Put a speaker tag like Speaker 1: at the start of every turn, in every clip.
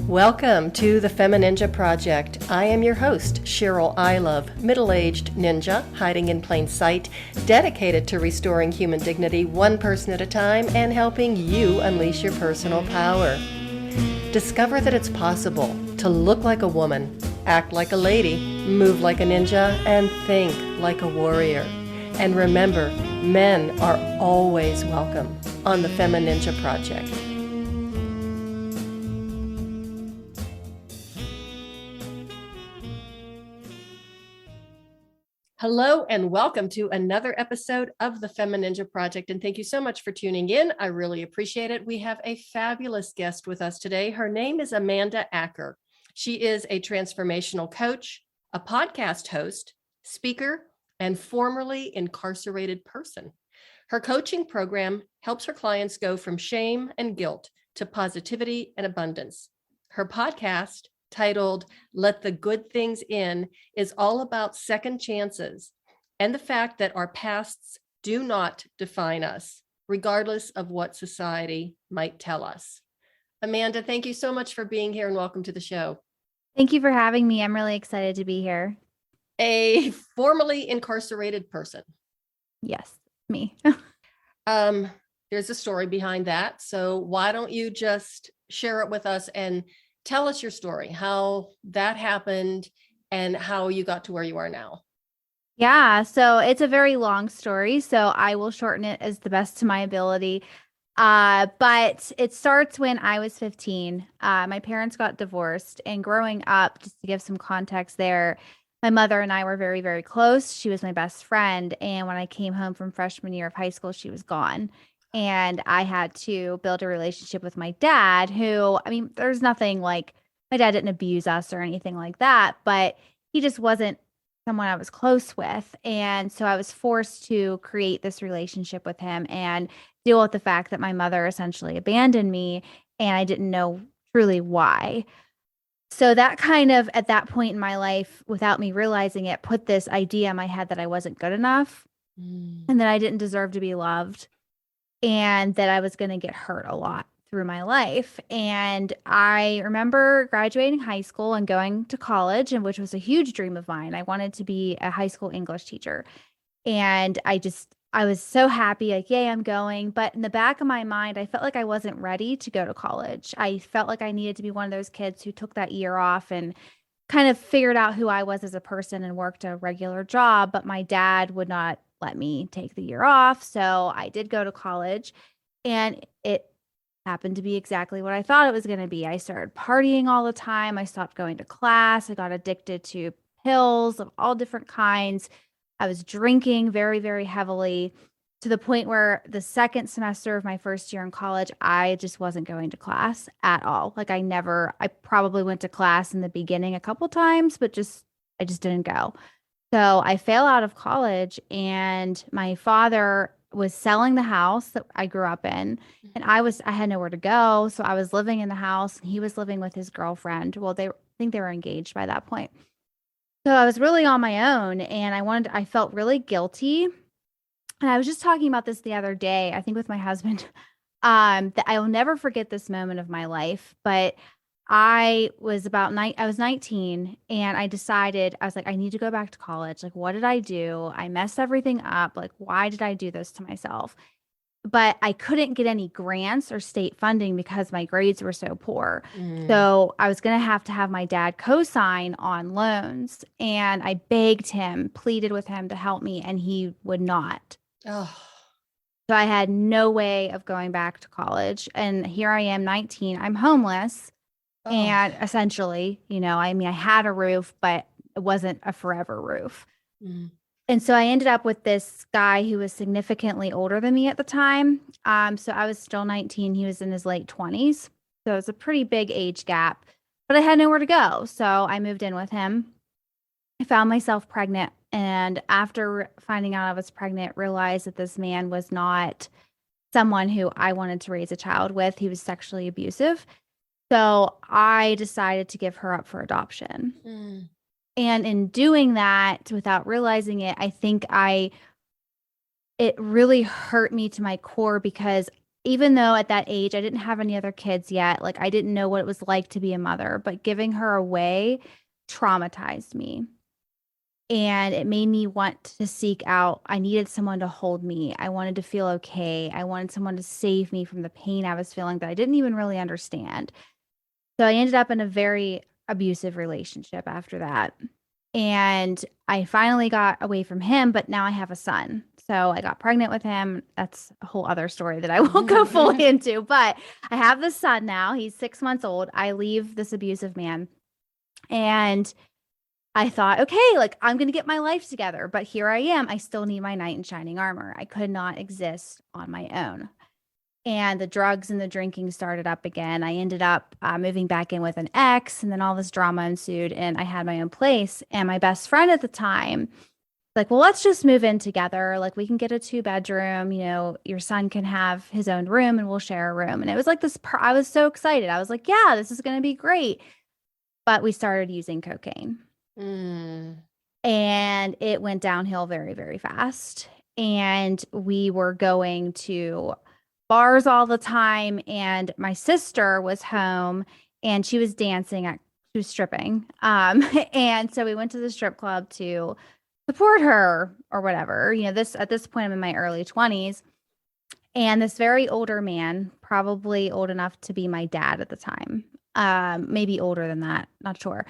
Speaker 1: Welcome to the Femininja Project. I am your host, Cheryl Ilove, middle-aged ninja hiding in plain sight, dedicated to restoring human dignity one person at a time and helping you unleash your personal power. Discover that it's possible to look like a woman, act like a lady, move like a ninja, and think like a warrior. And remember, men are always welcome on the Femininja Project. Hello and welcome to another episode of the Femininja Project. And thank you so much for tuning in. I really appreciate it. We have a fabulous guest with us today. Her name is Amanda Acker. She is a transformational coach, a podcast host, speaker, and formerly incarcerated person. Her coaching program helps her clients go from shame and guilt to positivity and abundance. Her podcast, titled Let the Good Things In, is all about second chances and the fact that our pasts do not define us, regardless of what society might tell us. Amanda, thank you so much for being here and welcome to the show.
Speaker 2: Thank you for having me. I'm really excited to be here.
Speaker 1: A formerly incarcerated person.
Speaker 2: Yes, me.
Speaker 1: There's a story behind that. So why don't you just share it with us and tell us your story, how that happened and how you got to where you are now.
Speaker 2: Yeah, so it's a very long story, so I will shorten it as the best to my ability. But it starts when I was 15. My parents got divorced, and growing up, just to give some context there, my mother and I were very, very close. She was my best friend, and when I came home from freshman year of high school, she was gone. And I had to build a relationship with my dad, who, I mean, there's nothing like my dad didn't abuse us or anything like that, but he just wasn't someone I was close with. And so I was forced to create this relationship with him and deal with the fact that my mother essentially abandoned me and I didn't know truly why. So that kind of, at that point in my life, without me realizing it, put this idea in my head that I wasn't good enough and that I didn't deserve to be loved and that I was going to get hurt a lot through my life. And I remember graduating high school and going to college, and which was a huge dream of mine. I wanted to be a high school English teacher. And I was so happy, like, yay, I'm going. But in the back of my mind, I felt like I wasn't ready to go to college. I felt like I needed to be one of those kids who took that year off and kind of figured out who I was as a person and worked a regular job. But my dad would not let me take the year off. So I did go to college, and it happened to be exactly what I thought it was going to be. I started partying all the time. I stopped going to class. I got addicted to pills of all different kinds. I was drinking very, very heavily to the point where the second semester of my first year in college, I just wasn't going to class at all. Like I probably went to class in the beginning a couple times, but I just didn't go. So I fail out of college, and my father was selling the house that I grew up in, and I had nowhere to go. So I was living in the house, and he was living with his girlfriend. Well, I think they were engaged by that point. So I was really on my own, and I felt really guilty. And I was just talking about this the other day, I think with my husband, that I will never forget this moment of my life. But I was 19, and I decided, I was like, I need to go back to college. Like, what did I do? I messed everything up. Like, why did I do this to myself? But I couldn't get any grants or state funding because my grades were so poor. So I was going to have my dad co-sign on loans. And I begged him, pleaded with him to help me, and he would not.
Speaker 1: Oh.
Speaker 2: So I had no way of going back to college. And here I am, 19. I'm homeless. And essentially, I mean, I had a roof, but it wasn't a forever roof. And so I ended up with this guy who was significantly older than me at the time. So I was still 19. He was in his late 20s. So it was a pretty big age gap, but I had nowhere to go. So I moved in with him. I found myself pregnant. And after finding out I was pregnant, realized that this man was not someone who I wanted to raise a child with. He was sexually abusive. So I decided to give her up for adoption. And in doing that, without realizing it, I think it really hurt me to my core because even though at that age I didn't have any other kids yet, like I didn't know what it was like to be a mother, but giving her away traumatized me. And it made me want to seek out. I needed someone to hold me. I wanted to feel okay. I wanted someone to save me from the pain I was feeling that I didn't even really understand. So I ended up in a very abusive relationship after that. And I finally got away from him, but now I have a son. So I got pregnant with him. That's a whole other story that I won't go fully into, but I have this son now. He's 6 months old. I leave this abusive man. And I thought, okay, like I'm going to get my life together. But here I am. I still need my knight in shining armor. I could not exist on my own. And the drugs and the drinking started up again. I ended up moving back in with an ex, and then all this drama ensued, and I had my own place. And my best friend at the time, like, well, let's just move in together. Like, we can get a 2 bedroom. Your son can have his own room, and we'll share a room. And it was like this. I was so excited. I was like, yeah, this is going to be great. But we started using cocaine.
Speaker 1: Mm.
Speaker 2: And it went downhill very, very fast. And we were going to bars all the time. And my sister was home and she was she was stripping. And so we went to the strip club to support her or whatever. At this point, I'm in my early 20s. And this very older man, probably old enough to be my dad at the time, maybe older than that, not sure.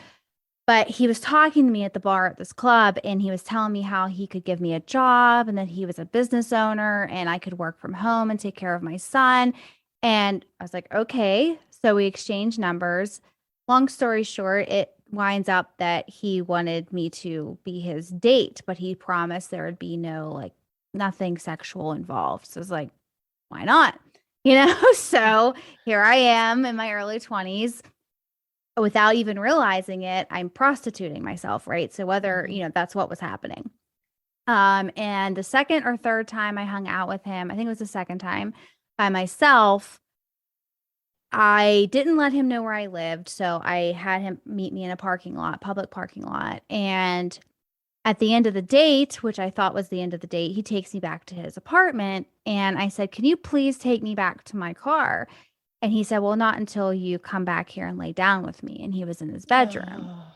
Speaker 2: But he was talking to me at the bar at this club, and he was telling me how he could give me a job and that he was a business owner and I could work from home and take care of my son. And I was like, okay. So we exchanged numbers. Long story short, it winds up that he wanted me to be his date, but he promised there would be nothing sexual involved. So I was like, why not? So here I am in my early 20s. Without even realizing it, I'm prostituting myself, right? So whether, that's what was happening. And the second or third time I hung out with him, I think it was the second time by myself, I didn't let him know where I lived. So I had him meet me in a public parking lot. And at the end of the date, which I thought was the end of the date, he takes me back to his apartment. And I said, can you please take me back to my car? And he said, well, not until you come back here and lay down with me. And he was in his bedroom.
Speaker 1: Oh.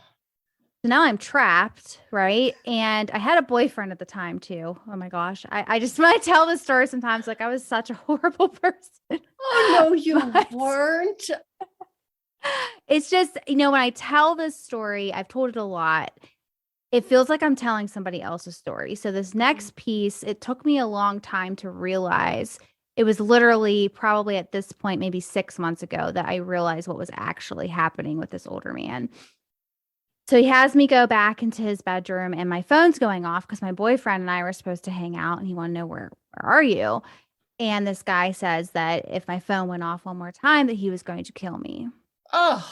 Speaker 2: So now I'm trapped, right? And I had a boyfriend at the time too. Oh my gosh. I just, when I tell this story sometimes, like I was such a horrible person.
Speaker 1: Oh, no, you
Speaker 2: But
Speaker 1: weren't.
Speaker 2: it's just, when I tell this story, I've told it a lot. It feels like I'm telling somebody else's story. So this next piece, it took me a long time to realize. It was literally probably at this point, maybe 6 months ago, that I realized what was actually happening with this older man. So he has me go back into his bedroom and my phone's going off because my boyfriend and I were supposed to hang out and he wanted to know where are you? And this guy says that if my phone went off one more time, that he was going to kill me.
Speaker 1: Oh.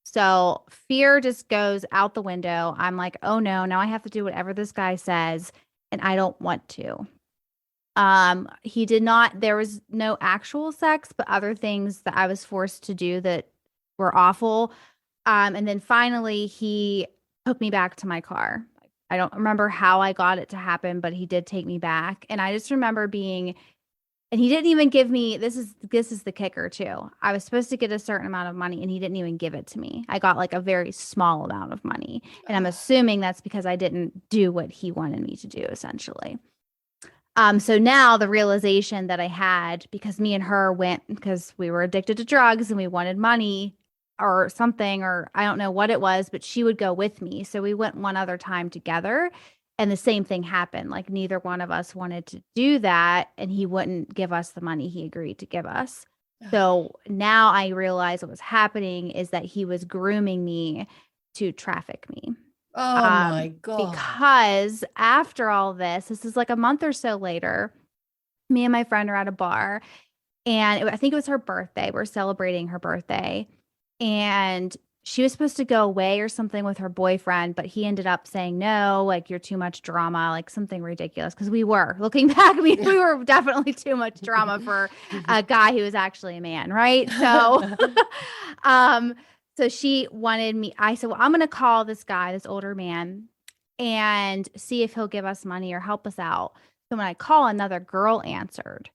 Speaker 2: So fear just goes out the window. I'm like, oh no, now I have to do whatever this guy says and I don't want to. He did not, there was no actual sex, but other things that I was forced to do that were awful. And then finally he took me back to my car. I don't remember how I got it to happen, but he did take me back. And I just remember and he didn't even give me, this is the kicker too. I was supposed to get a certain amount of money and he didn't even give it to me. I got like a very small amount of money. And I'm assuming that's because I didn't do what he wanted me to do, essentially. So now the realization that I had, because me and her went, because we were addicted to drugs and we wanted money or something, or I don't know what it was, but she would go with me. So we went one other time together and the same thing happened. Like neither one of us wanted to do that and he wouldn't give us the money he agreed to give us. So now I realize what was happening is that he was grooming me to traffic me.
Speaker 1: Oh my God.
Speaker 2: Because after all this is like a month or so later, me and my friend are at a bar and I think it was her birthday. We're celebrating her birthday and she was supposed to go away or something with her boyfriend, but he ended up saying, no, like you're too much drama, like something ridiculous. Cause we were looking back, we were definitely too much drama for a guy who was actually a man. Right. So, so she wanted me, I said, well, I'm going to call this guy, this older man, and see if he'll give us money or help us out. So when I call, another girl answered.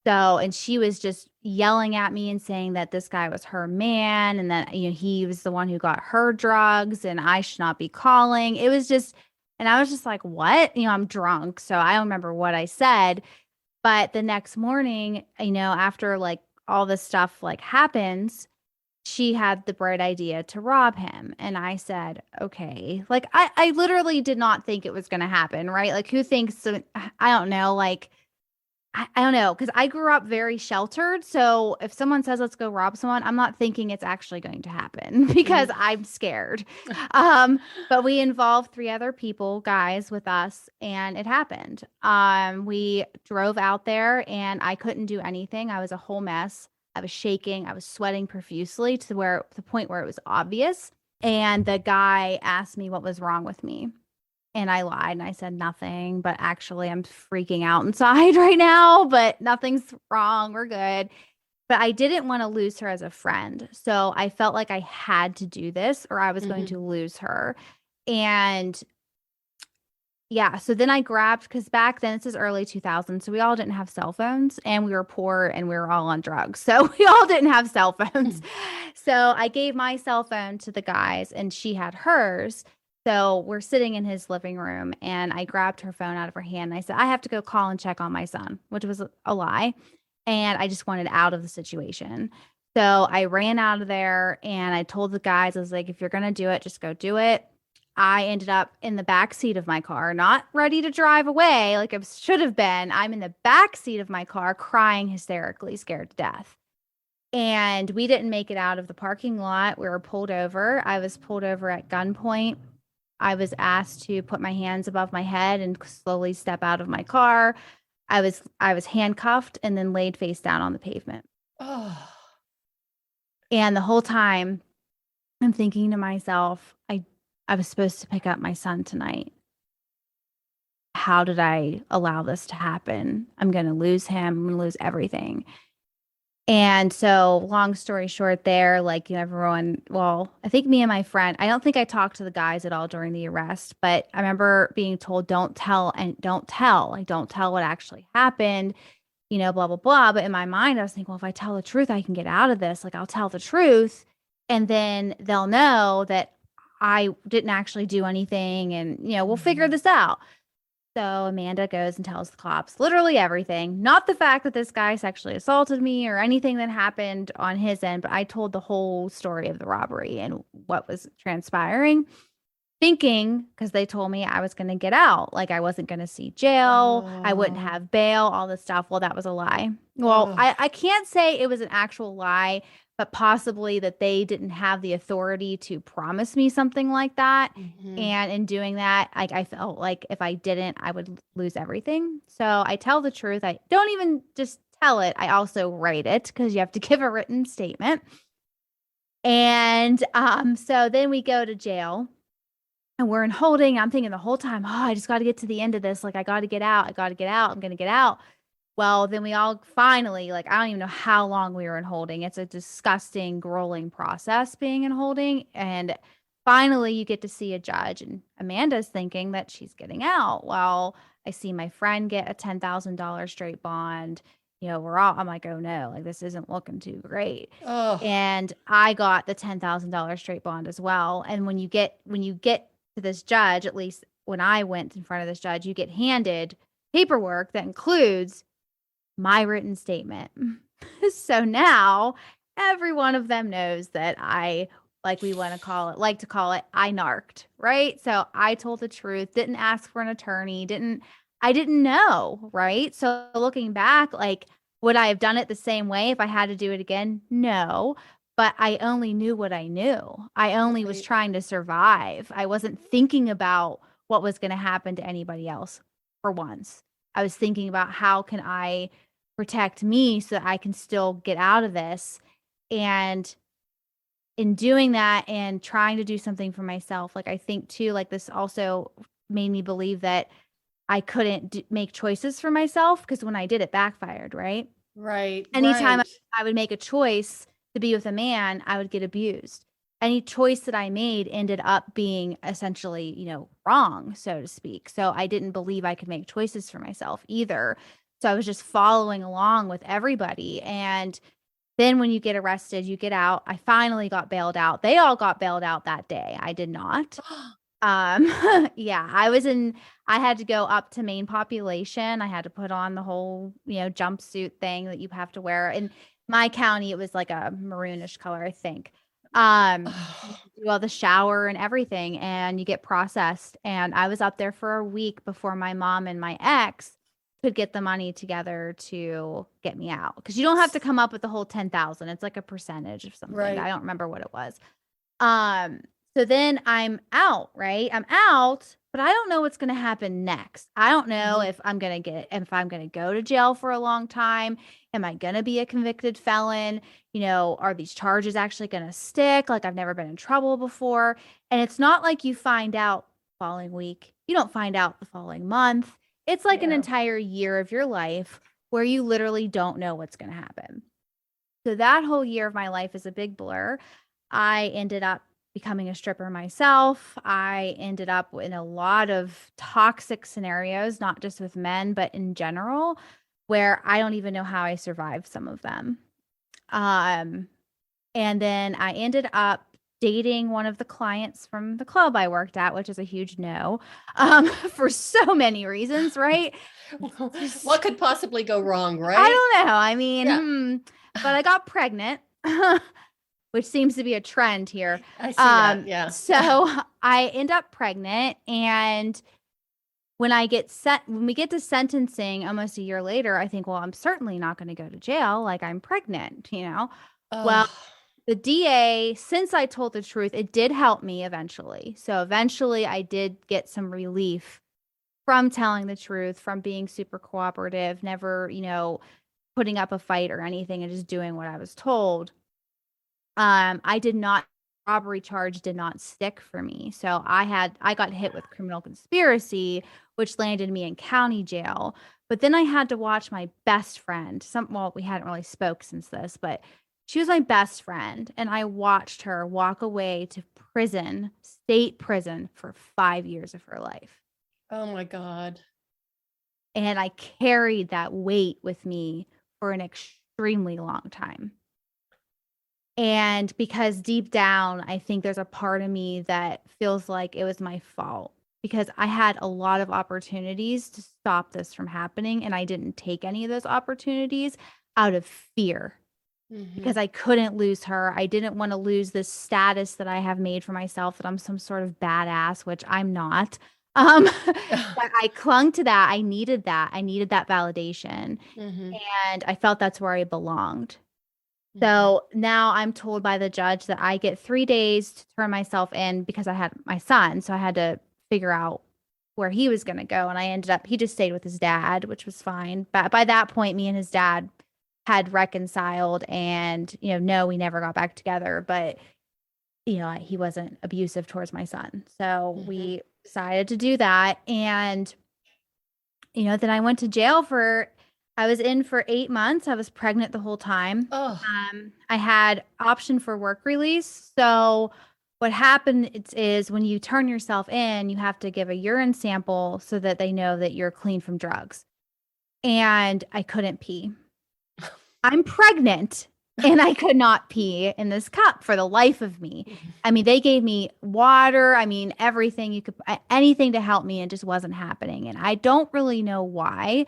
Speaker 2: So, and she was just yelling at me and saying that this guy was her man and that, he was the one who got her drugs and I should not be calling. It was just, and I was just like, what? I'm drunk. So I don't remember what I said. But the next morning, after like all this stuff like happens, she had the bright idea to rob him. And I said, okay. Like, I literally did not think it was going to happen, right? Like, who thinks, so, I don't know. Like, I don't know, because I grew up very sheltered. So if someone says, let's go rob someone, I'm not thinking it's actually going to happen because I'm scared. But we involved 3 other guys with us, and it happened. We drove out there and I couldn't do anything. I was a whole mess. I was shaking. I was sweating profusely to the point where it was obvious. And the guy asked me what was wrong with me. And I lied and I said nothing, but actually I'm freaking out inside right now, but nothing's wrong. We're good. But I didn't want to lose her as a friend. So I felt like I had to do this or I was going to lose her. And yeah, so then I grabbed, because back then, this is early 2000s, so we all didn't have cell phones and we were poor and we were all on drugs. So we all didn't have cell phones. So I gave my cell phone to the guys and she had hers. So we're sitting in his living room and I grabbed her phone out of her hand and I said, I have to go call and check on my son, which was a lie. And I just wanted out of the situation. So I ran out of there and I told the guys, I was like, if you're going to do it, just go do it. I ended up in the back seat of my car, not ready to drive away like I should have been. I'm in the back seat of my car crying hysterically, scared to death. And we didn't make it out of the parking lot. We were pulled over. I was pulled over at gunpoint. I was asked to put my hands above my head and slowly step out of my car. I was handcuffed and then laid face down on the pavement.
Speaker 1: Oh.
Speaker 2: And the whole time I'm thinking to myself, I was supposed to pick up my son tonight. How did I allow this to happen? I'm going to lose him. I'm going to lose everything. And so long story short there, like, everyone, well, I think me and my friend, I don't think I talked to the guys at all during the arrest, but I remember being told, don't tell and don't tell. Like, don't tell what actually happened, blah, blah, blah. But in my mind, I was thinking, well, if I tell the truth, I can get out of this. Like, I'll tell the truth and then they'll know that I didn't actually do anything and, we'll figure this out. So Amanda goes and tells the cops literally everything, not the fact that this guy sexually assaulted me or anything that happened on his end, but I told the whole story of the robbery and what was transpiring, thinking, because they told me I was going to get out, like I wasn't going to see jail, I wouldn't have bail, all this stuff. Well, that was a lie. Well, I can't say it was an actual lie, but possibly that they didn't have the authority to promise me something like that. And in doing that, I felt like if I didn't, I would lose everything. So I tell the truth. I don't even just tell it. I also write it because you have to give a written statement. And so then we go to jail. And we're in holding. I'm thinking the whole time, I just got to get to the end of this. Like, I got to get out. I got to get out. I'm going to get out. Well, then we all finally, like, I don't even know how long we were in holding. It's a disgusting, grueling process being in holding. And finally, you get to see a judge. And Amanda's thinking that she's getting out. Well, I see my friend get a $10,000 straight bond. I'm like, oh no, like, this isn't looking too great. And I got the $10,000 straight bond as well. And when you get to this judge, at least when I went in front of this judge, you get handed paperwork that includes my written statement. So now every one of them knows that I, like we want to call it, like to call it, I narked, right? So I told the truth, didn't ask for an attorney, I didn't know, right? So looking back, like, would I have done it the same way if I had to do it again? No. But I only knew what I knew. I only was trying to survive. I wasn't thinking about what was going to happen to anybody else for once. I was thinking about how can I protect me so that I can still get out of this. And in doing that and trying to do something for myself, like, I think too, like, this also made me believe that I couldn't make choices for myself because when I did, it backfired, right?
Speaker 1: Right.
Speaker 2: Anytime I would make a choice to be with a man, I would get abused. Any choice that I made ended up being essentially, wrong, so to speak. So I didn't believe I could make choices for myself either. So I was just following along with everybody. And then when you get arrested, you get out. I finally got bailed out. They all got bailed out that day. I did not. Um, yeah, I had to go up to main population. I had to put on the whole, jumpsuit thing that you have to wear. In my county, it was like a maroonish color, I think. You do all the shower and everything, and you get processed. And I was up there for a week before my mom and my ex could get the money together to get me out. Because you don't have to come up with the whole 10,000. It's like a percentage of something. I
Speaker 1: Right.
Speaker 2: don't remember what it was. Um, so then I'm out, right? I'm out, but I don't know what's going to happen next. I don't know
Speaker 1: Mhm.
Speaker 2: if I'm going to go to jail for a long time. Am I going to be a convicted felon? Are these charges actually going to stick? Like I've never been in trouble before. And it's not like you find out the following week. You don't find out the following month. It's like an
Speaker 1: Yeah.
Speaker 2: entire year of your life where you literally don't know what's going to happen. So that whole year of my life is a big blur. I ended up becoming a stripper myself. I ended up in a lot of toxic scenarios, not just with men, but in general, where I don't even know how I survived some of them. Um, and then I ended up dating one of the clients from the club I worked at, which is a huge no, for so many reasons, right?
Speaker 1: What could possibly go wrong,
Speaker 2: I
Speaker 1: right?
Speaker 2: don't know. I mean,
Speaker 1: Yeah,
Speaker 2: but I got pregnant, which seems to be a trend here.
Speaker 1: I see that. Yeah.
Speaker 2: So I end up pregnant, and when we get to sentencing almost a year later, I think, well, I'm certainly not going to go to jail. Like I'm pregnant. Well,
Speaker 1: Oh,
Speaker 2: the DA, since I told the truth, it did help me eventually. So eventually I did get some relief from telling the truth, from being super cooperative, never, putting up a fight or anything and just doing what I was told. I did not robbery charge did not stick for me. So I got hit with criminal conspiracy, which landed me in county jail. But then I had to watch my best friend. Well, we hadn't really spoke since this, but she was my best friend, and I watched her walk away to prison, state prison, for 5 years of her life.
Speaker 1: oh my God.
Speaker 2: And I carried that weight with me for an extremely long time. And because deep down, I think there's a part of me that feels like it was my fault because I had a lot of opportunities to stop this from happening. And I didn't take any of those opportunities out of fear
Speaker 1: Hmm.
Speaker 2: because I couldn't lose her. I didn't want to lose this status that I have made for myself that I'm some sort of badass, which I'm not. But I clung to that. I needed that. I needed that validation.
Speaker 1: Hmm.
Speaker 2: And I felt that's where I belonged.
Speaker 1: Hmm.
Speaker 2: So now I'm told by the judge that I get 3 days to turn myself in because I had my son. So I had to figure out where he was going to go. And he just stayed with his dad, which was fine. But by that point, me and his dad had reconciled and, no, we never got back together. But, he wasn't abusive towards my son. So
Speaker 1: Hmm.
Speaker 2: we decided to do that. And then I went to jail I was in for 8 months. I was pregnant the whole time.
Speaker 1: Oh,
Speaker 2: I had option for work release. So what happened is when you turn yourself in, you have to give a urine sample so that they know that you're clean from drugs. And I couldn't pee. I'm pregnant and I could not pee in this cup for the life of me. I mean, they gave me water. I mean, everything anything to help me, and it just wasn't happening. And I don't really know why.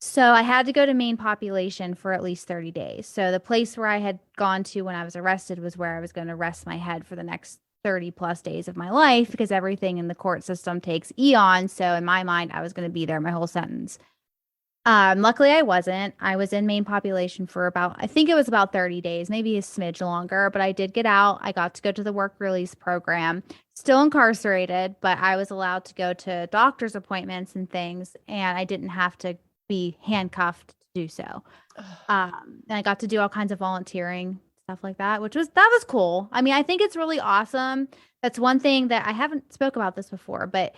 Speaker 2: So I had to go to main population for at least 30 days. So the place where I had gone to when I was arrested was where I was going to rest my head for the next 30 plus days of my life because everything in the court system takes eons. So in my mind, I was going to be there my whole sentence. Luckily, I wasn't. I was in main population for I think it was about 30 days, maybe a smidge longer, but I did get out. I got to go to the work release program, still incarcerated, but I was allowed to go to doctor's appointments and things, and I didn't have to be handcuffed to do so. And I got to do all kinds of volunteering, stuff like that, that was cool. I mean, I think it's really awesome. That's one thing that I haven't spoke about this before, but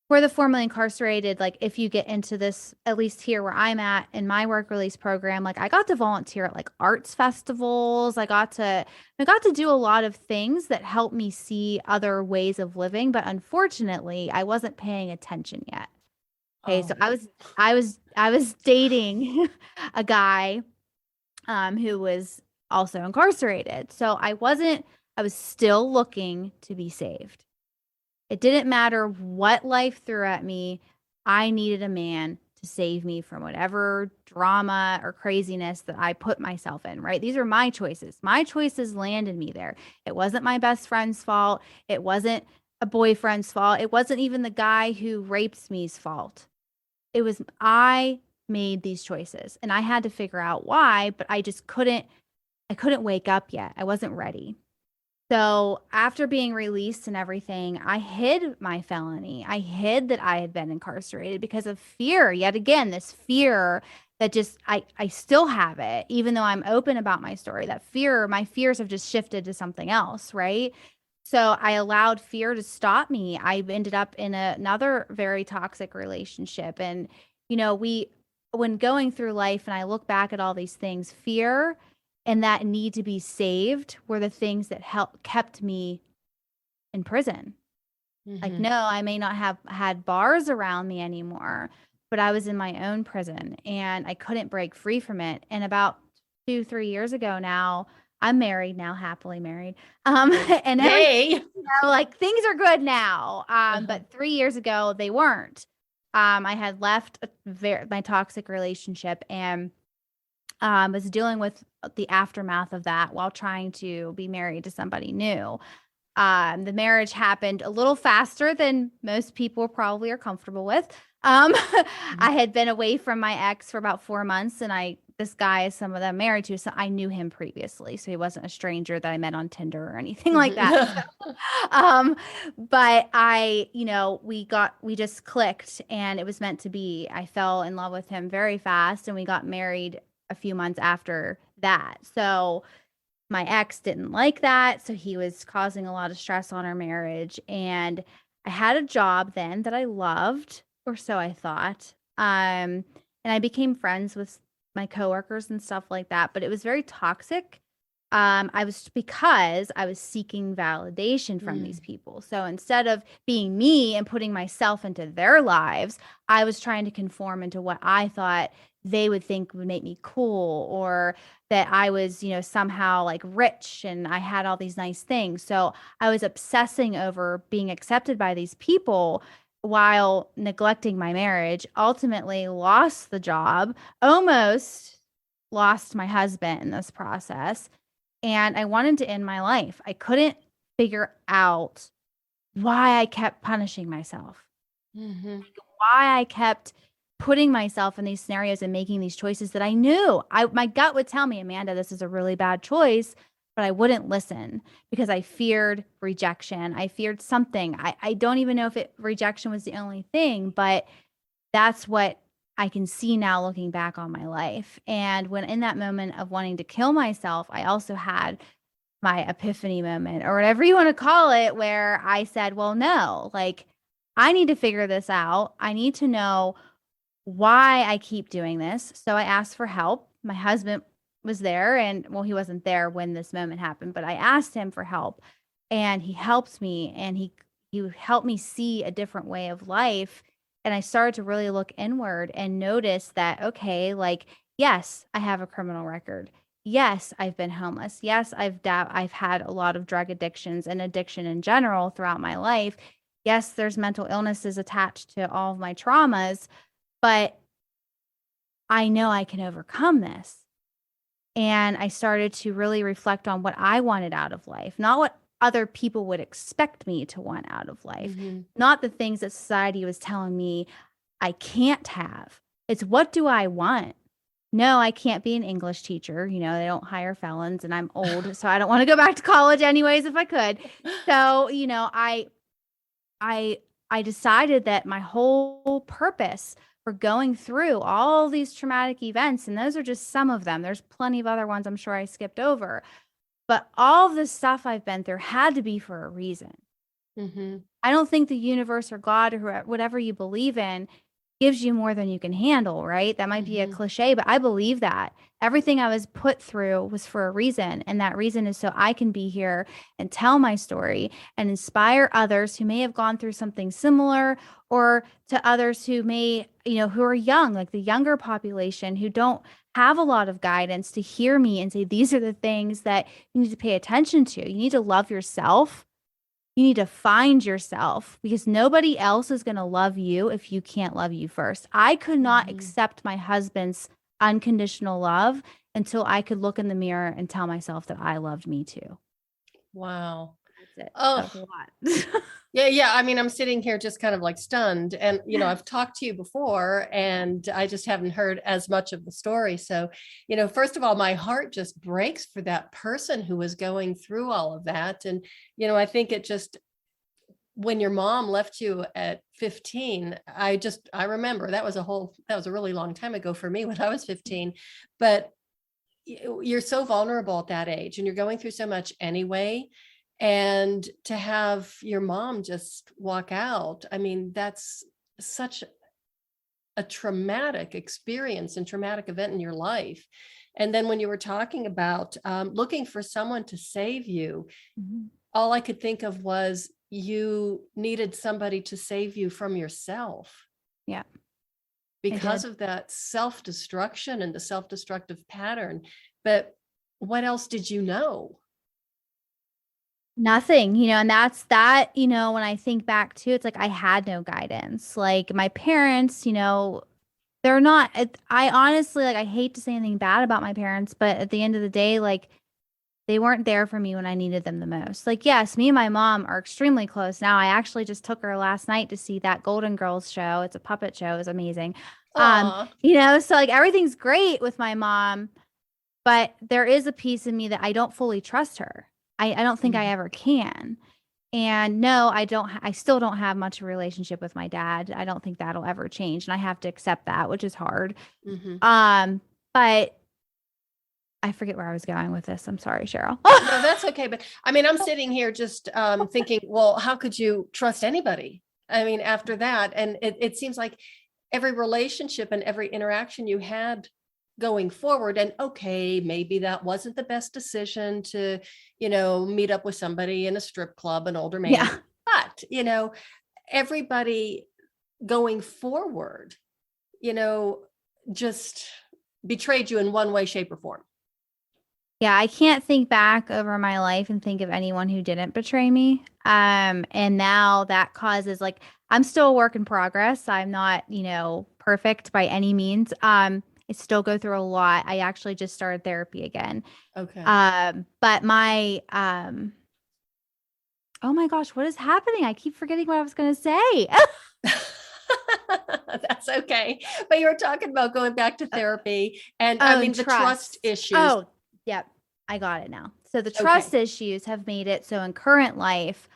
Speaker 2: for the formerly incarcerated, like if you get into this, at least here where I'm at in my work release program, like I got to volunteer at like arts festivals. I got to do a lot of things that helped me see other ways of living, but unfortunately, I wasn't paying attention yet. Okay, so
Speaker 1: Oh.
Speaker 2: I was dating a guy who was also incarcerated. So I was still looking to be saved. It didn't matter what life threw at me. I needed a man to save me from whatever drama or craziness that I put myself in, right? These are my choices. My choices landed me there. It wasn't my best friend's fault. It wasn't a boyfriend's fault. It wasn't even the guy who raped me's fault. It was I made these choices and I had to figure out why, but I couldn't wake up yet. I wasn't ready. So after being released and everything, I hid my felony. I hid that I had been incarcerated because of fear. Yet again, this fear that just I still have it, even though I'm open about my story. That fear, my fears have just shifted to something else, right? So I allowed fear to stop me. I ended up in another very toxic relationship. And, when going through life and I look back at all these things, fear and that need to be saved were the things that kept me in prison. Like,
Speaker 1: Mhm.
Speaker 2: no, I may not have had bars around me anymore, but I was in my own prison and I couldn't break free from it. And about 2, 3 years ago now, I'm married now, happily married.
Speaker 1: Hey.
Speaker 2: And everything,
Speaker 1: Hey.
Speaker 2: like things are good now.
Speaker 1: Uh-huh.
Speaker 2: But 3 years ago, they weren't. I had left my toxic relationship and was dealing with the aftermath of that while trying to be married to somebody new. The marriage happened a little faster than most people probably are comfortable with. I had been away from my ex for about 4 months, and this guy, some of them married to, so I knew him previously, so he wasn't a stranger that I met on Tinder or anything like that.
Speaker 1: Mhm.
Speaker 2: Um, but we just clicked, and it was meant to be. I fell in love with him very fast, and we got married a few months after that. So my ex didn't like that, so he was causing a lot of stress on our marriage, and I had a job then that I loved, or so I thought. And I became friends with my coworkers and stuff like that, but it was very toxic. Because I was seeking validation from these
Speaker 1: Mm.
Speaker 2: people. So instead of being me and putting myself into their lives, I was trying to conform into what I thought they would think would make me cool, or that I was, somehow like rich and I had all these nice things. So I was obsessing over being accepted by these people while neglecting my marriage, ultimately lost the job, almost lost my husband in this process. And I wanted to end my life. I couldn't figure out why I kept punishing myself,
Speaker 1: Mhm.
Speaker 2: why I kept putting myself in these scenarios and making these choices that I knew my gut would tell me, Amanda, this is a really bad choice, but I wouldn't listen because I feared rejection. I feared something. I don't even know if rejection was the only thing, but that's what I can see now looking back on my life. And when in that moment of wanting to kill myself, I also had my epiphany moment or whatever you want to call it, where I said, well, no, like I need to figure this out. I need to know why I keep doing this. So I asked for help. My husband was there, and well, he wasn't there when this moment happened, but I asked him for help and he helped me, and he helped me see a different way of life. And I started to really look inward and notice that, okay, like, yes, I have a criminal record. Yes, I've been homeless. Yes, I've had a lot of drug addictions and addiction in general throughout my life. Yes, there's mental illnesses attached to all of my traumas, but I know I can overcome this. And I started to really reflect on what I wanted out of life, not what other people would expect me to want out of life,
Speaker 1: Mhm.
Speaker 2: not the things that society was telling me I can't have. It's what do I want? No, I can't be an English teacher. They don't hire felons and I'm old, so I don't want to go back to college anyways if I could. So, I I decided that my whole purpose for going through all these traumatic events, and those are just some of them. There's plenty of other ones I'm sure I skipped over, but all of the stuff I've been through had to be for a reason.
Speaker 1: Mhm.
Speaker 2: I don't think the universe or God or whatever you believe in gives you more than you can handle, right? That might be a
Speaker 1: Mhm.
Speaker 2: cliche, but I believe that. Everything I was put through was for a reason. And that reason is so I can be here and tell my story and inspire others who may have gone through something similar, or to others who may, who are young, like the younger population who don't have a lot of guidance, to hear me and say, these are the things that you need to pay attention to. You need to love yourself. You need to find yourself, because nobody else is going to love you if you can't love you first. I could not
Speaker 1: Mhm.
Speaker 2: accept my husband's unconditional love until I could look in the mirror and tell myself that I loved me too.
Speaker 1: Wow.
Speaker 2: That's it. That
Speaker 1: Oh,
Speaker 2: was a lot.
Speaker 1: yeah, yeah. I mean, I'm sitting here just kind of like stunned. And, I've talked to you before and I just haven't heard as much of the story. So, first of all, my heart just breaks for that person who was going through all of that. And, I think it just, when your mom left you at 15, I remember that was a really long time ago for me when I was 15. But you're so vulnerable at that age and you're going through so much anyway. And to have your mom just walk out, I mean, that's such a traumatic experience and traumatic event in your life. And then when you were talking about looking for someone to save you,
Speaker 2: Mhm.
Speaker 1: all I could think of was you needed somebody to save you from yourself
Speaker 2: Yeah, I
Speaker 1: because
Speaker 2: did.
Speaker 1: of that self-destruction and the self-destructive pattern. But what else did you know?
Speaker 2: Nothing, and that's that, when I think back to, it's like I had no guidance. Like my parents, they're not, I honestly, like, I hate to say anything bad about my parents, but at the end of the day, like, they weren't there for me when I needed them the most. Like, yes, me and my mom are extremely close now. I actually just took her last night to see that Golden Girls show. It's a puppet show. It was amazing.
Speaker 1: Aw.
Speaker 2: So like everything's great with my mom, but there is a piece in me that I don't fully trust her. I don't think I
Speaker 1: Mhm.
Speaker 2: ever can. And no, I still don't have much of a relationship with my dad. I don't think that'll ever change. And I have to accept that, which is hard.
Speaker 1: Mhm.
Speaker 2: But I forget where I was going with this. I'm sorry, Cheryl.
Speaker 1: No, that's okay. But I mean, I'm sitting here just thinking, well, how could you trust anybody? I mean, after that, and it seems like every relationship and every interaction you had going forward, and okay, maybe that wasn't the best decision to, meet up with somebody in a strip club, an older man,
Speaker 2: Yeah.
Speaker 1: but, everybody going forward, you know, just betrayed you in one way, shape, or form.
Speaker 2: Yeah, I can't think back over my life and think of anyone who didn't betray me. And now that causes, like, I'm still a work in progress. I'm not, perfect by any means. I still go through a lot. I actually just started therapy again.
Speaker 1: Okay.
Speaker 2: But oh my gosh, what is happening? I keep forgetting what I was going to say.
Speaker 1: That's okay. But you were talking about going back to therapy and I
Speaker 2: Oh, and
Speaker 1: mean the trust
Speaker 2: trust.
Speaker 1: issues.
Speaker 2: Oh, yep. I got it now. So the trust
Speaker 1: Okay.
Speaker 2: issues have made it so in current life,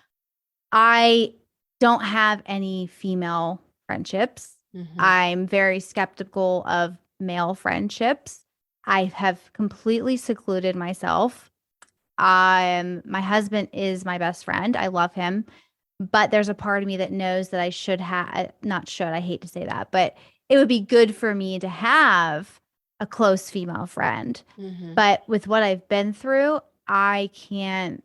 Speaker 2: I don't have any female friendships.
Speaker 1: Hmm.
Speaker 2: I'm very skeptical of male friendships. I have completely secluded myself. My husband is my best friend. I love him, but there's a part of me that knows that I should have, not should, I hate to say that, but it would be good for me to have a close female friend.
Speaker 1: Hmm.
Speaker 2: But with what I've been through, I can't,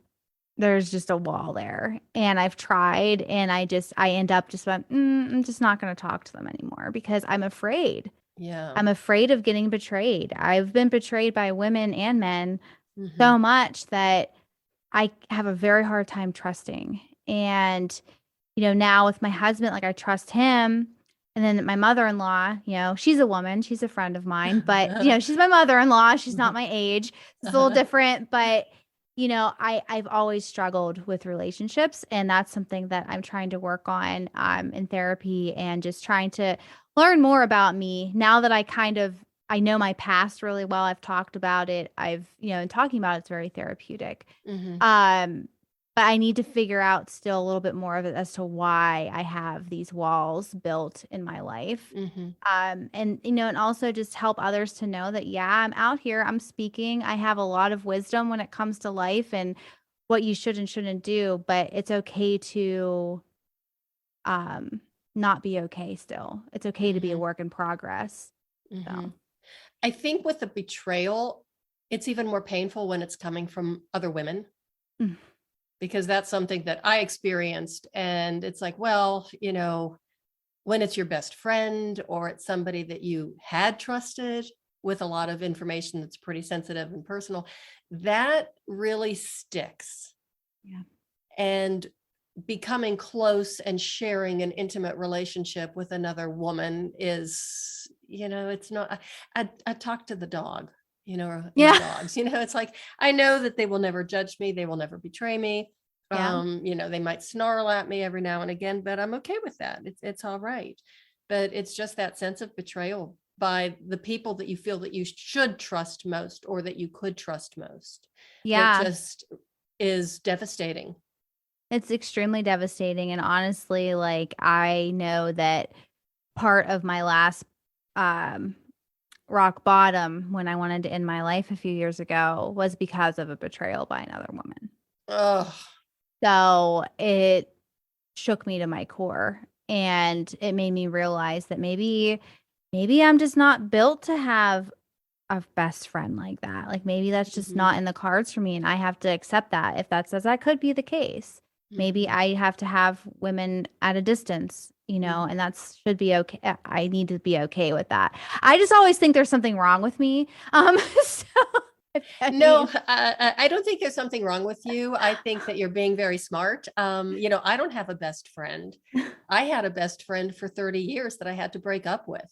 Speaker 2: there's just a wall there. And I've tried, and I end up just went, I'm just not going to talk to them anymore because I'm afraid.
Speaker 1: Yeah.
Speaker 2: I'm afraid of getting betrayed. I've been betrayed by women and men
Speaker 1: Hmm.
Speaker 2: so much that I have a very hard time trusting. And, now with my husband, like I trust him. And then my mother-in-law, she's a woman, she's a friend of mine, but she's my mother-in-law. She's not my age. It's a little different, but I've always struggled with relationships, and that's something that I'm trying to work on in therapy, and just trying to learn more about me now that I know my past really well. I've talked about it. And talking about it's very therapeutic.
Speaker 1: Hmm.
Speaker 2: Um, but I need to figure out still a little bit more of it as to why I have these walls built in my life.
Speaker 1: Hmm.
Speaker 2: And also just help others to know that, yeah, I'm out here, I'm speaking. I have a lot of wisdom when it comes to life and what you should and shouldn't do, but it's okay to um not be okay still. It's okay to be a
Speaker 1: Mhm.
Speaker 2: work in progress. So,
Speaker 1: Mhm. I think with the betrayal, it's even more painful when it's coming from other women,
Speaker 2: mm,
Speaker 1: because that's something that I experienced. And it's like, well, when it's your best friend or it's somebody that you had trusted with a lot of information that's pretty sensitive and personal, that really sticks.
Speaker 2: yeah.
Speaker 1: And becoming close and sharing an intimate relationship with another woman is, it's not, I talk to the dog, or my
Speaker 2: Yeah.
Speaker 1: dogs, it's like, I know that they will never judge me. They will never betray me.
Speaker 2: Yeah.
Speaker 1: They might snarl at me every now and again, but I'm okay with that. It's all right. But it's just that sense of betrayal by the people that you feel that you should trust most or that you could trust most, that
Speaker 2: Yeah.
Speaker 1: just is devastating.
Speaker 2: It's extremely devastating. And honestly, like, I know that part of my last um, rock bottom when I wanted to end my life a few years ago was because of a betrayal by another woman.
Speaker 1: Oh.
Speaker 2: So it shook me to my core, and it made me realize that maybe I'm just not built to have a best friend like that. Like, maybe that's just
Speaker 1: Mhm,
Speaker 2: not in the cards for me, and I have to accept that if that says that could be the case. Maybe
Speaker 1: mhm,
Speaker 2: I have to have women at a distance,
Speaker 1: mhm.
Speaker 2: and that's should be okay. I need to be okay with that. I just always think there's something wrong with me. So I
Speaker 1: No,
Speaker 2: mean,
Speaker 1: I don't think there's something wrong with you. I think that you're being very smart. I don't have a best friend. I had a best friend for 30 years that I had to break up with.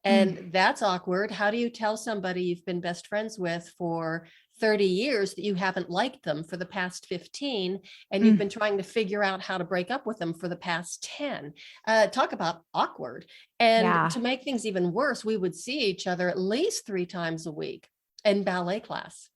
Speaker 2: mm,
Speaker 1: And that's awkward. How do you tell somebody you've been best friends with for 30 years that you haven't liked them for the past 15 and you've
Speaker 2: mm,
Speaker 1: been trying to figure out how to break up with them for the past 10? Talk about awkward. And
Speaker 2: yeah.
Speaker 1: to make things even worse, we would see each other at least 3 times a week in ballet class.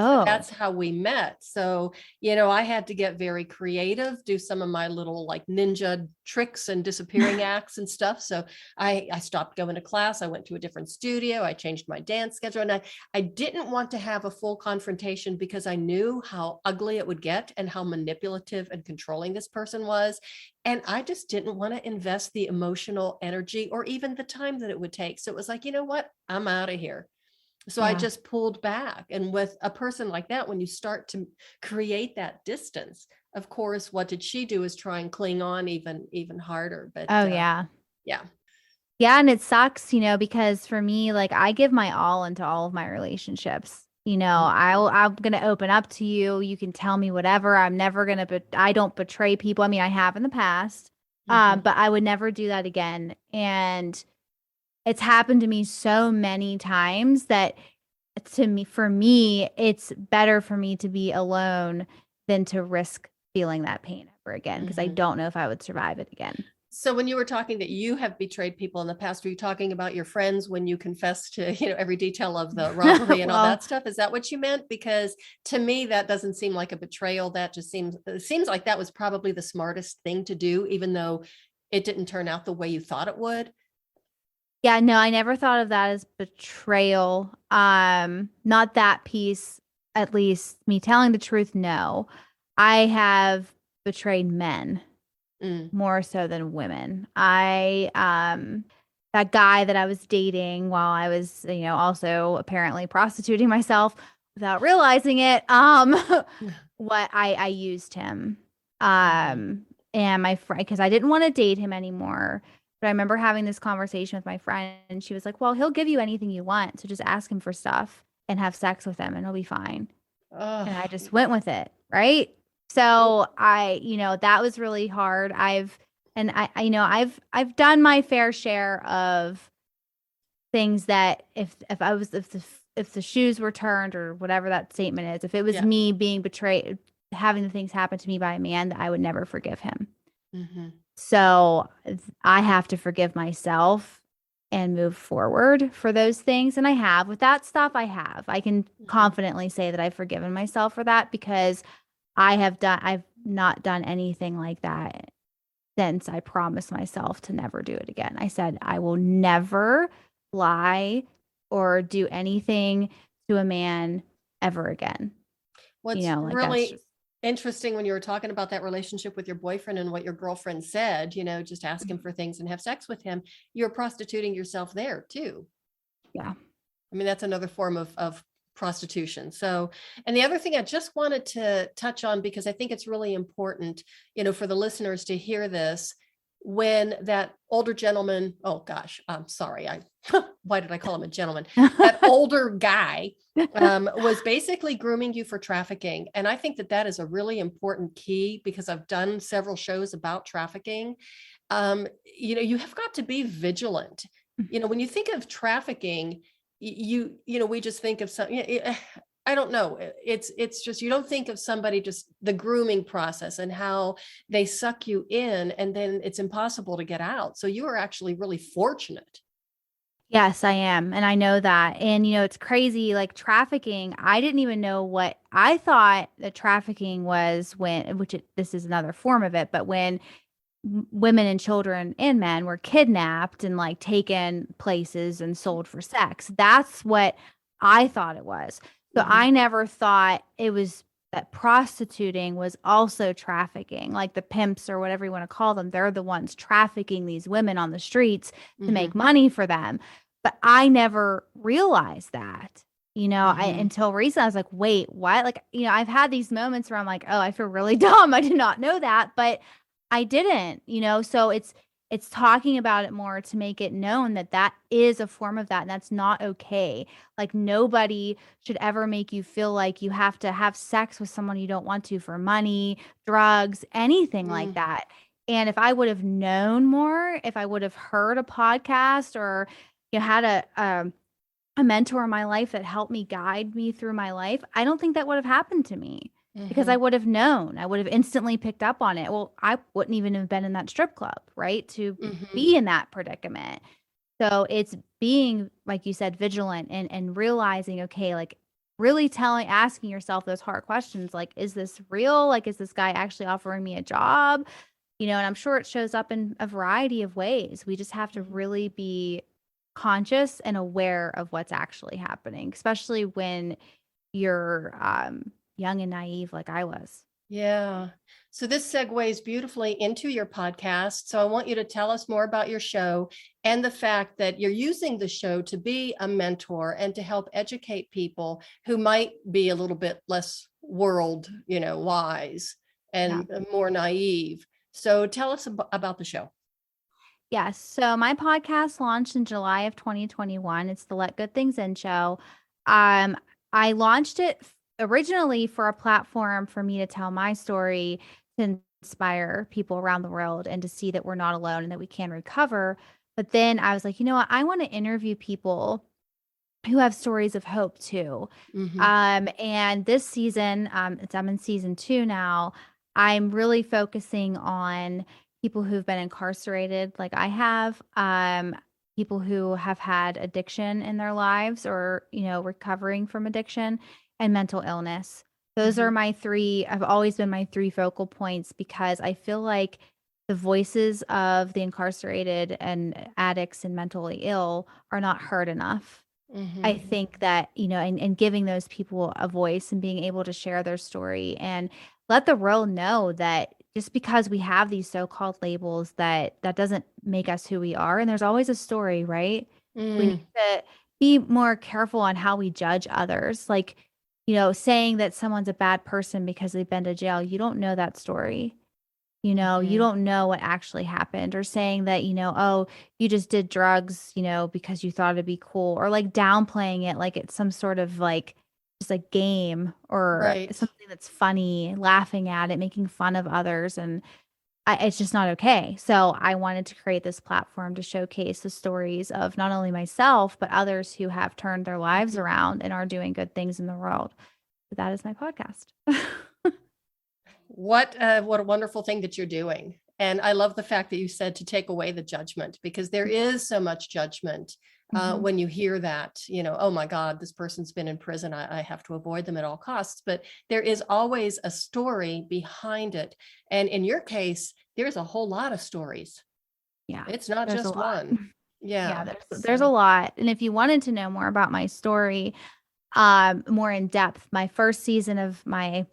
Speaker 1: So
Speaker 2: Oh,
Speaker 1: that's how we met. So, I had to get very creative, do some of my little like ninja tricks and disappearing acts and stuff. So I stopped going to class. I went to a different studio. I changed my dance schedule. And I didn't want to have a full confrontation because I knew how ugly it would get and how manipulative and controlling this person was. And I just didn't want to invest the emotional energy or even the time that it would take. So it was like, you know what? I'm out of here. So I
Speaker 2: yeah.
Speaker 1: just pulled back. And with a person like that, when you start to create that distance, of course, what did she do is try and cling on even harder. But
Speaker 2: Oh, yeah.
Speaker 1: yeah.
Speaker 2: Yeah, and it sucks, because for me, like, I give my all into all of my relationships.
Speaker 1: Mhm,
Speaker 2: I'm gonna open up to you. You can tell me whatever. I'm never gonna, but I don't betray people. I mean, I have in the past,
Speaker 1: mhm,
Speaker 2: but I would never do that again. And it's happened to me so many times that for me, it's better for me to be alone than to risk feeling that pain ever again because I
Speaker 1: mhm.
Speaker 2: don't know if I would survive it again.
Speaker 1: So when you were talking that you have betrayed people in the past, were you talking about your friends when you confessed to, every detail of the robbery and all
Speaker 2: Well,
Speaker 1: that stuff? Is that what you meant? Because to me, that doesn't seem like a betrayal. That just it seems like that was probably the smartest thing to do, even though it didn't turn out the way you thought it would.
Speaker 2: yeah, no, I never thought of that as betrayal. Not that piece, at least me telling the truth, no. I have betrayed men
Speaker 1: Mm,
Speaker 2: more so than women. That guy that I was dating while I was, also apparently prostituting myself without realizing it, what I used him.
Speaker 1: mhm,
Speaker 2: And my friend, because I didn't want to date him anymore. But I remember having this conversation with my friend, and she was like, "Well, he'll give you anything you want, so just ask him for stuff and have sex with him, and he'll be fine."
Speaker 1: ugh.
Speaker 2: And I just went with it, right?
Speaker 1: Well,
Speaker 2: So that was really hard. I've done my fair share of things that if the shoes were turned or whatever that statement is, if it was
Speaker 1: yeah.
Speaker 2: me being betrayed, having the things happen to me by a man, that I would never forgive him.
Speaker 1: Mhm,
Speaker 2: So I have to forgive myself and move forward for those things. And I have with that stuff, I can
Speaker 1: mhm,
Speaker 2: confidently say that I've forgiven myself for that because I've not done anything like that since I promised myself to never do it again. I said, I will never lie or do anything to a man ever again.
Speaker 1: What's
Speaker 2: Like that's
Speaker 1: really
Speaker 2: just,
Speaker 1: Interesting when you were talking about that relationship with your boyfriend and what your girlfriend said, just ask him
Speaker 2: Mhm.
Speaker 1: for things and have sex with him. You're prostituting yourself there too.
Speaker 2: Yeah.
Speaker 1: I mean, that's another form of prostitution. So, and the other thing I just wanted to touch on, because I think it's really important, for the listeners to hear this, when that older gentleman, oh gosh, I'm sorry, why did I call him a gentleman? That older guy was basically grooming you for trafficking. And I think that that is a really important key, because I've done several shows about trafficking. You have got to be vigilant. When you think of trafficking, we just think of some, I don't know. It's just, you don't think of somebody, just the grooming process and how they suck you in, and then it's impossible to get out. So you are actually really fortunate.
Speaker 2: Yes, I am. And I know that. And, it's crazy. Like trafficking, I didn't even know what I thought that trafficking was this is another form of it, but when women and children and men were kidnapped and like taken places and sold for sex. That's what I thought it was. So
Speaker 1: Mhm.
Speaker 2: I never thought it was that prostituting was also trafficking, like the pimps or whatever you want to call them. They're the ones trafficking these women on the streets to make
Speaker 1: Mhm.
Speaker 2: money for them. But I never realized that.
Speaker 1: Mhm.
Speaker 2: Until recently, I was like, wait, what? Like, I've had these moments where I'm like, oh, I feel really dumb. I did not know that. But I didn't, so it's talking about it more to make it known that that is a form of that and that's not okay. Like nobody should ever make you feel like you have to have sex with someone you don't want to for money, drugs, anything like
Speaker 1: Mm.
Speaker 2: that. And if I would have known more, if I would have heard a podcast or had a mentor in my life that helped me guide me through my life, I don't think that would have happened to me because I
Speaker 1: Mhm.
Speaker 2: would have known. I would have instantly picked up on it. Well, I wouldn't even have been in that strip club, right? To
Speaker 1: Mhm.
Speaker 2: be in that predicament. So it's being, like you said, vigilant and realizing, okay, like really asking yourself those hard questions like, is this real? Like, is this guy actually offering me a job? And I'm sure it shows up in a variety of ways. We just have to
Speaker 1: Mhm.
Speaker 2: really be conscious and aware of what's actually happening, especially when you're young and naive like I was.
Speaker 1: Yeah. So this segues beautifully into your podcast. So I want you to tell us more about your show and the fact that you're using the show to be a mentor and to help educate people who might be a little bit less wise
Speaker 2: Yeah.
Speaker 1: and more naive. So tell us about the show.
Speaker 2: Yes. So my podcast launched in July of 2021. It's the Let Good Things In show. I launched it originally for a platform for me to tell my story to inspire people around the world and to see that we're not alone and that we can recover. But then I was like, you know what? I want to interview people who have stories of hope too.
Speaker 1: Hmm.
Speaker 2: And this season, I'm in season 2 now. I'm really focusing on people who've been incarcerated, like I have, people who have had addiction in their lives or, recovering from addiction and mental illness. Those are
Speaker 1: Hmm.
Speaker 2: my three, have always been my three focal points because I feel like the voices of the incarcerated and addicts and mentally ill are not heard enough.
Speaker 1: Hmm.
Speaker 2: I think that, and giving those people a voice and being able to share their story and let the world know that just because we have these so-called labels that doesn't make us who we are. And there's always a story, right? We need
Speaker 1: Mm.
Speaker 2: to be more careful on how we judge others. Like, saying that someone's a bad person because they've been to jail, you don't know that story. You
Speaker 1: Hmm.
Speaker 2: don't know what actually happened, or saying that, oh, you just did drugs, because you thought it'd be cool, or like downplaying it like it's some sort of like just a game or
Speaker 1: Right.
Speaker 2: something that's funny, laughing at it, making fun of others. And it's just not okay. So I wanted to create this platform to showcase the stories of not only myself, but others who have turned their lives
Speaker 1: Mhm.
Speaker 2: around and are doing good things in the world. So that is my podcast.
Speaker 1: What a wonderful thing that you're doing. And I love the fact that you said to take away the judgment, because there is so much judgment
Speaker 2: Mhm.
Speaker 1: when you hear that, oh my God, this person's been in prison. I have to avoid them at all costs. But there is always a story behind it. And in your case, there's a whole lot of stories.
Speaker 2: Yeah,
Speaker 1: It's not
Speaker 2: there's a
Speaker 1: just
Speaker 2: lot.
Speaker 1: one.
Speaker 2: Yeah,
Speaker 1: Yeah.
Speaker 2: there's a
Speaker 1: So,
Speaker 2: lot. And if you wanted to know more about my story, more in depth, my first season of my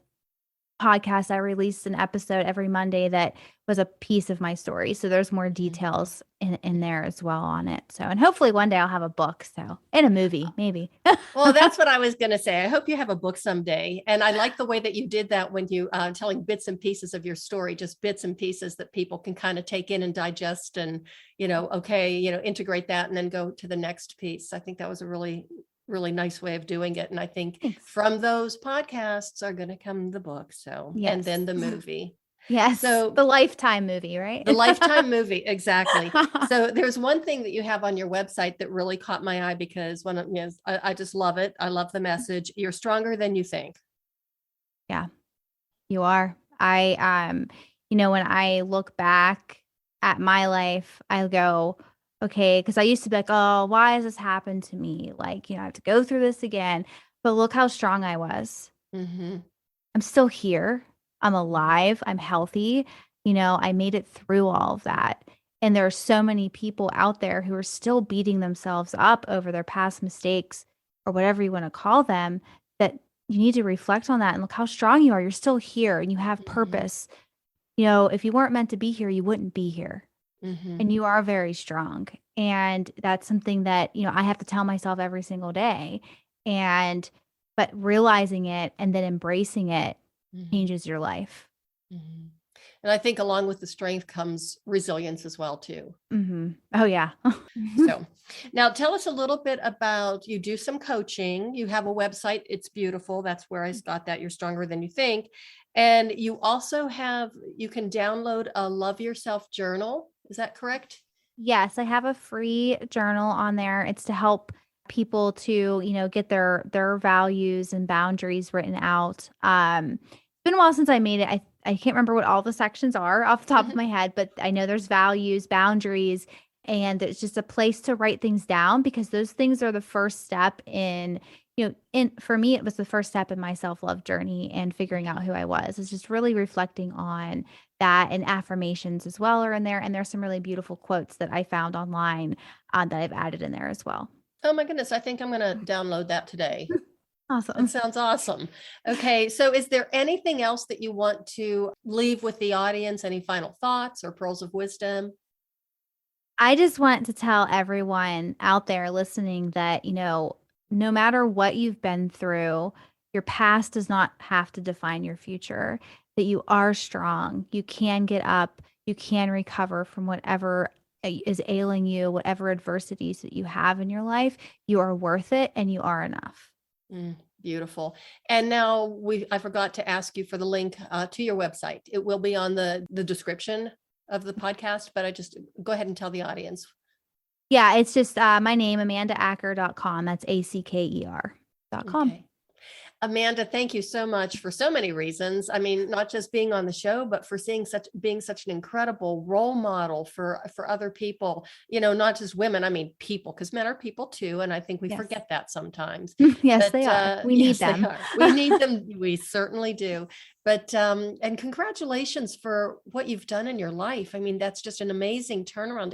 Speaker 2: podcast, I released an episode every Monday that was a piece of my story. So there's more details in there as well on it. So, and hopefully one day I'll have a book. So, and a movie, maybe.
Speaker 1: Well, that's what I was going to say. I hope you have a book someday. And I like the way that you did that when you telling bits and pieces of your story, just bits and pieces that people can kind of take in and digest and, integrate that and then go to the next piece. I think that was a really, really nice way of doing it. And I think
Speaker 2: Thanks.
Speaker 1: from those podcasts are going to come the book. So,
Speaker 2: Yes.
Speaker 1: And then the movie.
Speaker 2: Yes.
Speaker 1: So
Speaker 2: the Lifetime movie, right?
Speaker 1: The Lifetime movie. Exactly. So there's one thing that you have on your website that really caught my eye because I just love it. I love the message. You're stronger than you think.
Speaker 2: Yeah, you are. When I look back at my life, I go, okay, because I used to be like, oh, why has this happened to me? Like, I have to go through this again. But look how strong I was.
Speaker 1: Mm-hmm.
Speaker 2: I'm still here. I'm alive. I'm healthy. I made it through all of that. And there are so many people out there who are still beating themselves up over their past mistakes or whatever you want to call them, that you need to reflect on that and look how strong you are. You're still here and you have purpose. If you weren't meant to be here, you wouldn't be here.
Speaker 1: Mm-hmm.
Speaker 2: And you are very strong. And that's something that, I have to tell myself every single day. But realizing it and then embracing it changes your life.
Speaker 1: Mm-hmm. And I think along with the strength comes resilience as well, too.
Speaker 2: Mm-hmm. Oh, yeah.
Speaker 1: So now tell us a little bit about, you do some coaching. You have a website. It's beautiful. That's where I got that. You're stronger than you think. And you also you can download a Love Yourself journal. Is that correct?
Speaker 2: Yes, I have a free journal on there. It's to help people to, get their values and boundaries written out. It's been a while since I made it. I can't remember what all the sections are off the top of my head, but I know there's values, boundaries, and it's just a place to write things down because those things are the first step for me, it was the first step in my self-love journey and figuring out who I was. It's just really reflecting on that, and affirmations as well are in there. And there's some really beautiful quotes that I found online that I've added in there as well.
Speaker 1: Oh my goodness. I think I'm going to download that today.
Speaker 2: Awesome.
Speaker 1: That sounds awesome. Okay. So is there anything else that you want to leave with the audience? Any final thoughts or pearls of wisdom?
Speaker 2: I just want to tell everyone out there listening that, no matter what you've been through, your past does not have to define your future, that you are strong. You can get up. You can recover from whatever is ailing you, whatever adversities that you have in your life. You are worth it and you are enough.
Speaker 1: Beautiful. And now I forgot to ask you for the link to your website. It will be on the description of the podcast, but I just go ahead and tell the audience.
Speaker 2: Yeah, it's just my name, AmandaAcker.com. That's ACKER.com.
Speaker 1: Okay. Amanda, thank you so much for so many reasons. I mean, not just being on the show, but for being such an incredible role model for other people, not just women, I mean, people, because men are people too. And I think we forget that sometimes.
Speaker 2: Yes, they are. We need them.
Speaker 1: We need them. We certainly do. But, and congratulations for what you've done in your life. I mean, that's just an amazing turnaround.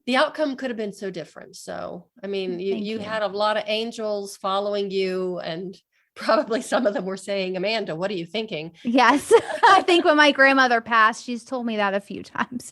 Speaker 1: The outcome could have been so different. So, I mean, you had a lot of angels following you, and probably some of them were saying, Amanda, what are you thinking?
Speaker 2: Yes. I think when my grandmother passed, she's told me that a few times.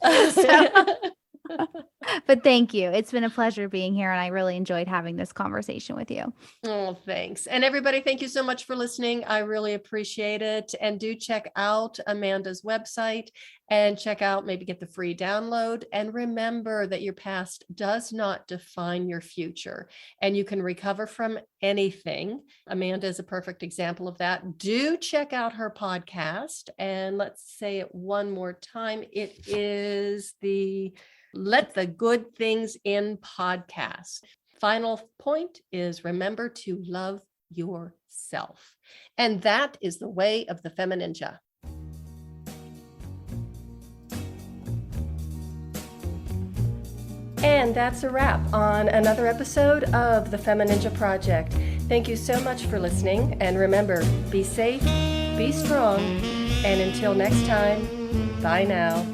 Speaker 2: But thank you. It's been a pleasure being here, and I really enjoyed having this conversation with you.
Speaker 1: Oh, thanks. And everybody, thank you so much for listening. I really appreciate it. And do check out Amanda's website and maybe get the free download. And remember that your past does not define your future, and you can recover from anything. Amanda is a perfect example of that. Do check out her podcast. And let's say it one more time. It is the Let the Good Things In podcast. Final point is remember to love yourself. And that is the way of the Femininja. And that's a wrap on another episode of the Femininja Project. Thank you so much for listening. And remember, be safe, be strong, and until next time, bye now.